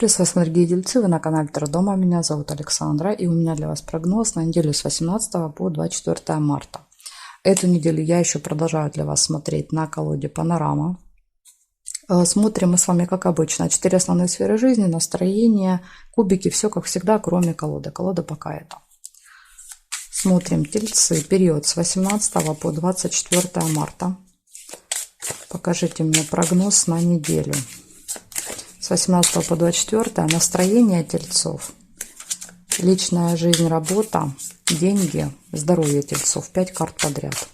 Приветствую вас, дорогие дельцы, вы на канале Таро-дома, меня зовут Александра, и у меня для вас прогноз на неделю с 18 по 24 марта. Эту неделю я еще продолжаю для вас смотреть на колоде Панорама. Смотрим мы с вами, как обычно, 4 основные сферы жизни, настроение, кубики, все как всегда, кроме колоды. Колода пока это. Смотрим тельцы, период с 18 по 24 марта. Покажите мне прогноз на неделю. С 18 по 24 настроение тельцов, личная жизнь, работа, деньги, здоровье тельцов. 5 карт подряд.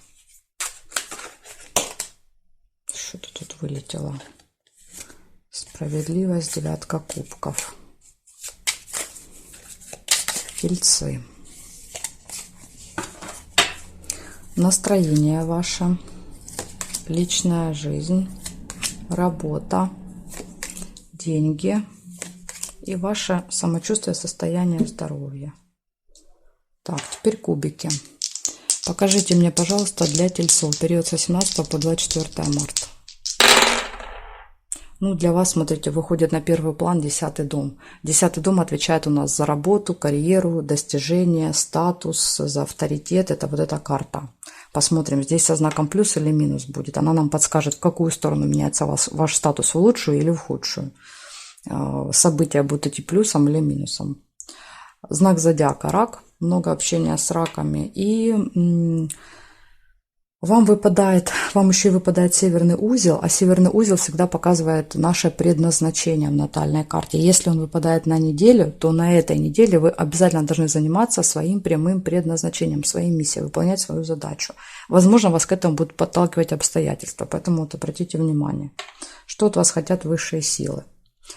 Что-то тут вылетело. Справедливость, девятка кубков. Тельцы. Настроение ваше, личная жизнь, работа, деньги и ваше самочувствие, состояние здоровья. Так, теперь кубики. Покажите мне, пожалуйста, для тельцов период с 18 по 24 марта. Ну, для вас, смотрите, выходит на первый план 10-й дом. 10-й дом отвечает у нас за работу, карьеру, достижения, статус, за авторитет. Это вот эта карта. Посмотрим, здесь со знаком плюс или минус будет. Она нам подскажет, в какую сторону меняется ваш статус, в лучшую или в худшую. События будут идти плюсом или минусом. Знак зодиака рак, много общения с раками. И вам еще и выпадает северный узел, а северный узел всегда показывает наше предназначение в натальной карте. Если он выпадает на неделю, то на этой неделе вы обязательно должны заниматься своим прямым предназначением, своей миссией, выполнять свою задачу. Возможно, вас к этому будут подталкивать обстоятельства, поэтому вот обратите внимание, что от вас хотят высшие силы.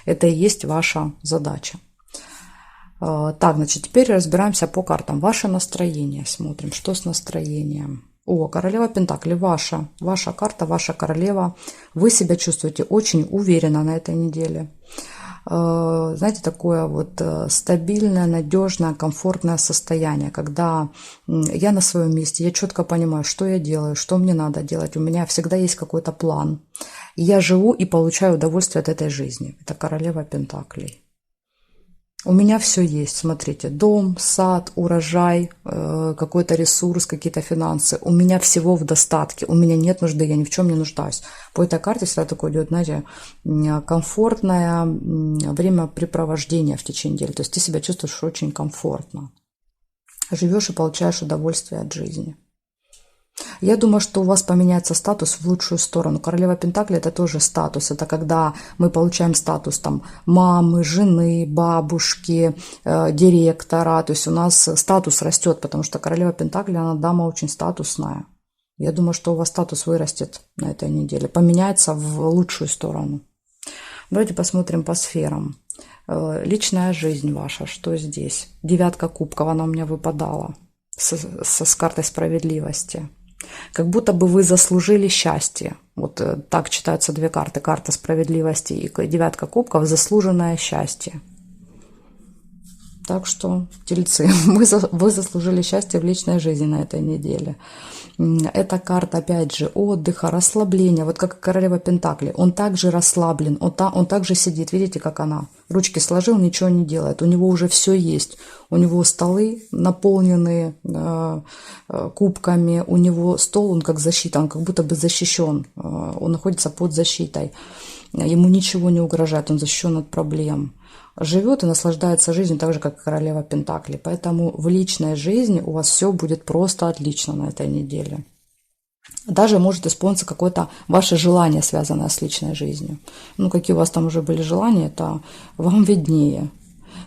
Это и есть ваша задача. Так, значит, теперь разбираемся по картам. Ваше настроение. Смотрим, что с настроением. О, королева Пентаклей, ваша карта, ваша королева. Вы себя чувствуете очень уверенно на этой неделе. Знаете, такое вот стабильное, надежное, комфортное состояние, когда я на своем месте, я четко понимаю, что я делаю, что мне надо делать. У меня всегда есть какой-то план. И я живу и получаю удовольствие от этой жизни. Это королева Пентаклей. У меня все есть, смотрите, дом, сад, урожай, какой-то ресурс, какие-то финансы. У меня всего в достатке, у меня нет нужды, я ни в чем не нуждаюсь. По этой карте всегда такое идет, знаете, комфортное времяпрепровождение в течение недели. То есть ты себя чувствуешь очень комфортно. Живешь и получаешь удовольствие от жизни. Я думаю, что у вас поменяется статус в лучшую сторону. Королева Пентаклей — это тоже статус. Это когда мы получаем статус там мамы, жены, бабушки, директора. То есть у нас статус растет, потому что королева Пентаклей, она дама очень статусная. Я думаю, что у вас статус вырастет на этой неделе, поменяется в лучшую сторону. Давайте посмотрим по сферам. Личная жизнь ваша, что здесь? Девятка кубков, она у меня выпадала с картой справедливости. Как будто бы вы заслужили счастье. Вот так читаются две карты. Карта справедливости и девятка кубков. Заслуженное счастье. Так что, тельцы, вы заслужили счастье в личной жизни на этой неделе. Эта карта, опять же, отдыха, расслабления. Вот как королева Пентаклей. Он также расслаблен, он также сидит. Видите, как она? Ручки сложил, ничего не делает. У него уже все есть. У него столы наполнены кубками. У него стол, он как защита, он как будто бы защищен. Он находится под защитой. Ему ничего не угрожает, он защищен от проблем. Живет и наслаждается жизнью так же, как королева Пентаклей. Поэтому в личной жизни у вас все будет просто отлично на этой неделе. Даже может исполниться какое-то ваше желание, связанное с личной жизнью. Ну, какие у вас там уже были желания, это вам виднее.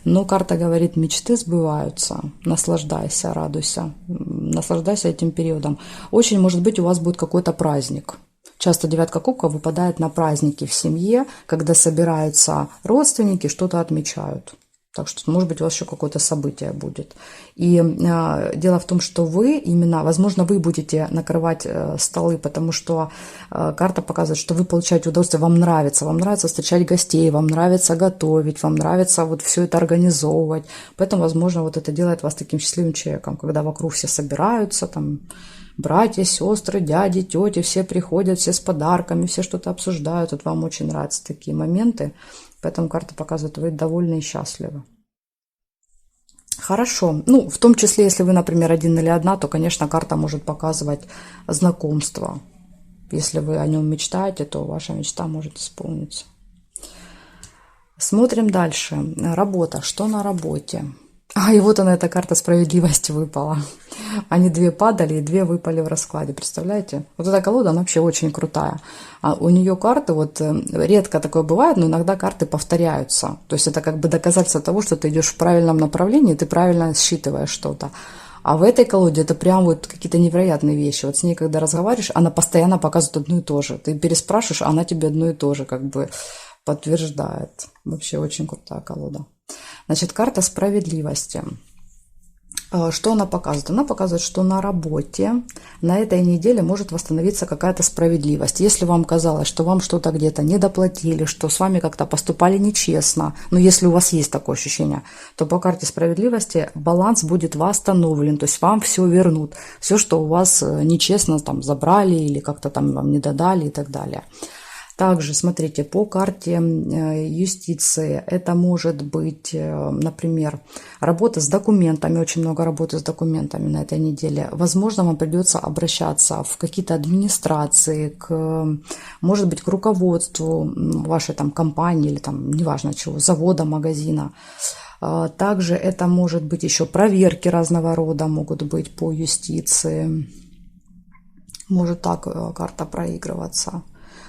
Но карта говорит, мечты сбываются. Наслаждайся, радуйся. Наслаждайся этим периодом. Очень, может быть, у вас будет какой-то праздник. Часто девятка кубков выпадает на праздники в семье, когда собираются родственники, что-то отмечают. Так что, может быть, у вас еще какое-то событие будет. И дело в том, что вы именно, возможно, вы будете накрывать столы, потому что карта показывает, что вы получаете удовольствие, вам нравится встречать гостей, вам нравится готовить, вам нравится вот все это организовывать. Поэтому, возможно, вот это делает вас таким счастливым человеком, когда вокруг все собираются, там, братья, сестры, дяди, тети, все приходят, все с подарками, все что-то обсуждают. Вот вам очень нравятся такие моменты. Поэтому карта показывает, вы довольны и счастливы. Хорошо. Ну, в том числе, если вы, например, один или одна, то, конечно, карта может показывать знакомство. Если вы о нем мечтаете, то ваша мечта может исполниться. Смотрим дальше. Работа. Что на работе? И вот она, эта карта справедливости выпала. Они две падали, и две выпали в раскладе. Представляете? Вот эта колода, она вообще очень крутая. А у нее карты, вот редко такое бывает, но иногда карты повторяются. То есть это как бы доказательство того, что ты идешь в правильном направлении, ты правильно считываешь что-то. А в этой колоде это прям вот какие-то невероятные вещи. Вот с ней, когда разговариваешь, она постоянно показывает одно и то же. Ты переспрашиваешь, а она тебе одно и то же как бы подтверждает. Вообще очень крутая колода. Значит, карта справедливости. Что она показывает? Она показывает, что на работе на этой неделе может восстановиться какая-то справедливость. Если вам казалось, что вам что-то где-то недоплатили, что с вами как-то поступали нечестно, но если у вас есть такое ощущение, то по карте справедливости баланс будет восстановлен, то есть вам все вернут. Все, что у вас нечестно там забрали или как-то там вам не додали и так далее. Также, смотрите, по карте юстиции это может быть, например, работа с документами, очень много работы с документами на этой неделе. Возможно, вам придется обращаться в какие-то администрации, может быть, к руководству вашей там компании или там, неважно чего, завода, магазина. Также это может быть еще проверки разного рода, могут быть по юстиции. Может так карта проигрываться.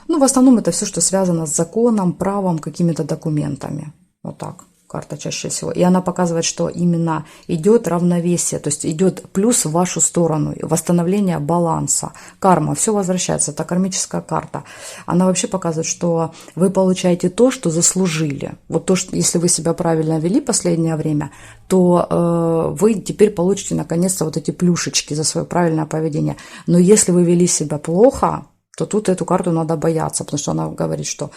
Ну, в основном это все, что связано с законом, правом, какими-то документами. Вот так карта чаще всего. И она показывает, что именно идет равновесие, то есть идет плюс в вашу сторону, восстановление баланса. Карма, все возвращается, это кармическая карта. Она вообще показывает, что вы получаете то, что заслужили. Вот то, что если вы себя правильно вели последнее время, то вы теперь получите наконец-то вот эти плюшечки за свое правильное поведение. Но если вы вели себя плохо, то тут эту карту надо бояться, потому что она говорит, что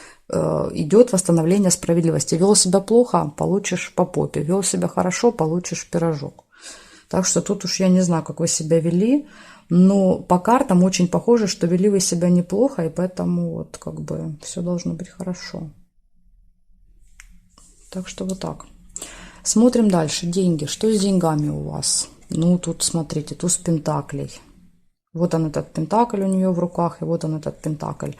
идет восстановление справедливости. Вел себя плохо, получишь по попе. Вел себя хорошо, получишь пирожок. Так что тут уж я не знаю, как вы себя вели, но по картам очень похоже, что вели вы себя неплохо, и поэтому вот как бы все должно быть хорошо. Так что вот так. Смотрим дальше. Деньги. Что с деньгами у вас? Ну, тут смотрите, туз пентаклей. Вот он этот пентакль у нее в руках, и вот он этот пентакль.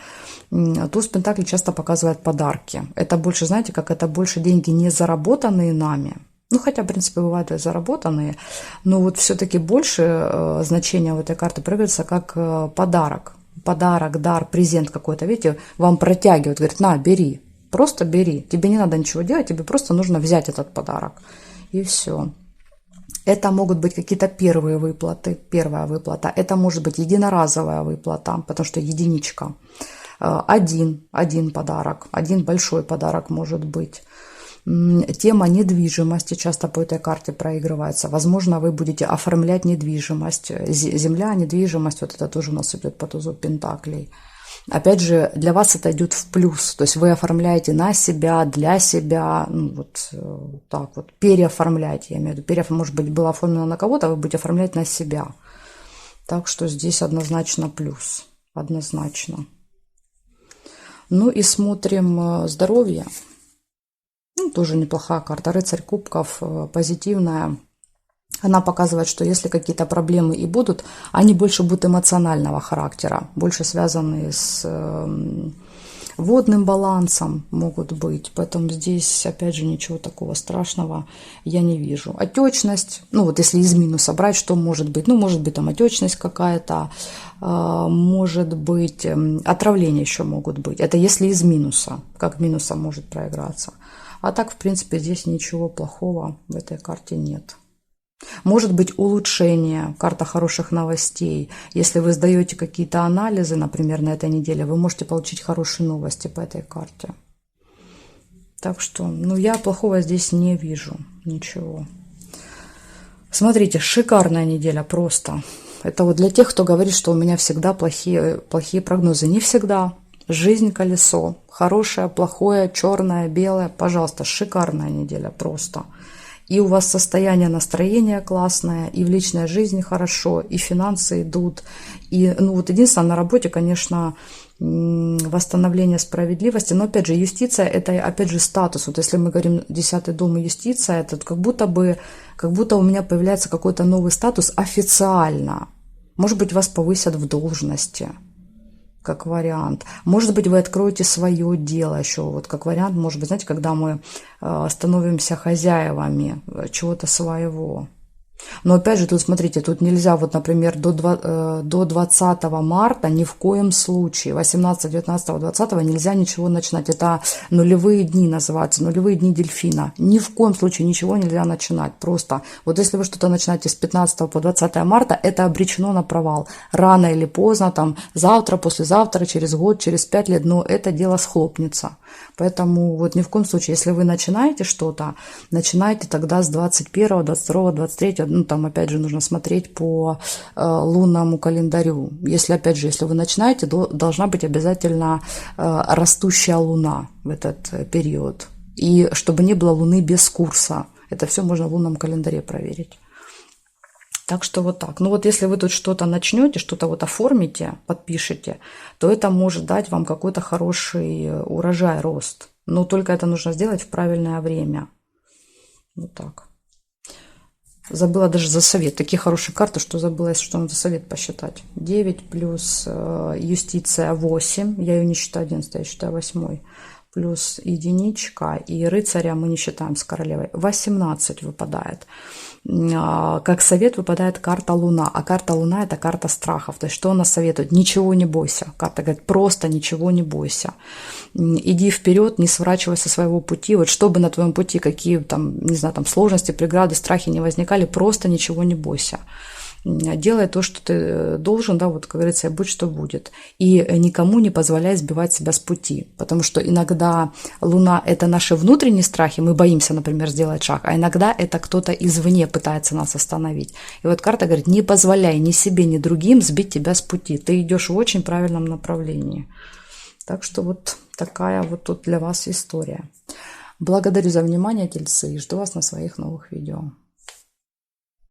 Туз пентаклей часто показывает подарки. Это больше, знаете, как это больше деньги не заработанные нами. Ну, хотя, в принципе, бывают и заработанные. Но вот все-таки больше значение в этой карте проявляется как подарок. Подарок, дар, презент какой-то. Видите, вам протягивают, говорят, на, бери. Просто бери. Тебе не надо ничего делать, тебе просто нужно взять этот подарок. И все. Это могут быть какие-то первые выплаты, первая выплата. Это может быть единоразовая выплата, потому что единичка. Один подарок, один большой подарок может быть. Тема недвижимости часто по этой карте проигрывается. Возможно, вы будете оформлять недвижимость. Земля, недвижимость, вот это тоже у нас идет по тузу пентаклей. Опять же, для вас это идет в плюс, то есть вы оформляете на себя, для себя, ну, вот так вот, переоформляете, я имею в виду, может быть, было оформлено на кого-то, а вы будете оформлять на себя. Так что здесь однозначно плюс, однозначно. Ну и смотрим здоровье. Ну, тоже неплохая карта, рыцарь кубков, позитивная. Она показывает, что если какие-то проблемы и будут, они больше будут эмоционального характера, больше связанные с водным балансом могут быть. Поэтому здесь, опять же, ничего такого страшного я не вижу. Отечность, ну вот если из минуса брать, что может быть? Ну, может быть, там отечность какая-то, может быть, отравления еще могут быть. Это если из минуса, как минусом может проиграться. А так, в принципе, здесь ничего плохого в этой карте нет. Может быть улучшение, карта хороших новостей. Если вы сдаете какие-то анализы, например, на этой неделе, вы можете получить хорошие новости по этой карте. Так что, ну, я плохого здесь не вижу, ничего. Смотрите, шикарная неделя просто. Это вот для тех, кто говорит, что у меня всегда плохие прогнозы. Не всегда. Жизнь колесо. Хорошее, плохое, черное, белое. Пожалуйста, шикарная неделя просто. И у вас состояние настроения классное, и в личной жизни хорошо, и финансы идут. И, ну, вот единственное, на работе, конечно, восстановление справедливости. Но опять же, юстиция это опять же статус. Вот если мы говорим 10-й дом и юстиция, это как будто у меня появляется какой-то новый статус официально. Может быть, вас повысят в должности, как вариант. Может быть, вы откроете свое дело еще, вот как вариант, может быть, знаете, когда мы становимся хозяевами чего-то своего. Но опять же, тут смотрите, тут нельзя, вот, например, до 20 марта ни в коем случае, 18, 19, 20 нельзя ничего начинать. Это нулевые дни называются, нулевые дни дельфина. Ни в коем случае ничего нельзя начинать. Просто вот если вы что-то начинаете с 15 по 20 марта, это обречено на провал. Рано или поздно, там, завтра, послезавтра, через год, через 5 лет, но это дело схлопнется. Поэтому вот ни в коем случае, если вы начинаете что-то, начинайте тогда с 21, 22, 23, ну там опять же нужно смотреть по лунному календарю. Если опять же, если вы начинаете, должна быть обязательно растущая луна в этот период. И чтобы не было луны без курса. Это все можно в лунном календаре проверить. Так что вот так. Ну вот если вы тут что-то начнете, что-то вот оформите, подпишете, то это может дать вам какой-то хороший урожай, рост. Но только это нужно сделать в правильное время. Вот так. Забыла даже за совет. Такие хорошие карты, что забыла, если что, надо совет посчитать. 9 плюс юстиция 8. Я ее не считаю 11, я считаю 8. Плюс единичка. И рыцаря мы не считаем с королевой. 18 выпадает. Как совет выпадает карта Луна. А карта Луна – это карта страхов. То есть что она советует? Ничего не бойся. Карта говорит, просто ничего не бойся. Иди вперед, не сворачивай со своего пути. Вот чтобы на твоем пути какие там, не знаю, там сложности, преграды, страхи не возникали, просто ничего не бойся. Делай то, что ты должен, да, вот, как говорится, и будь что будет. И никому не позволяй сбивать себя с пути. Потому что иногда Луна – это наши внутренние страхи, мы боимся, например, сделать шаг, а иногда это кто-то извне пытается нас остановить. И вот карта говорит, не позволяй ни себе, ни другим сбить тебя с пути. Ты идешь в очень правильном направлении. Так что вот такая вот тут для вас история. Благодарю за внимание, тельцы, и жду вас на своих новых видео.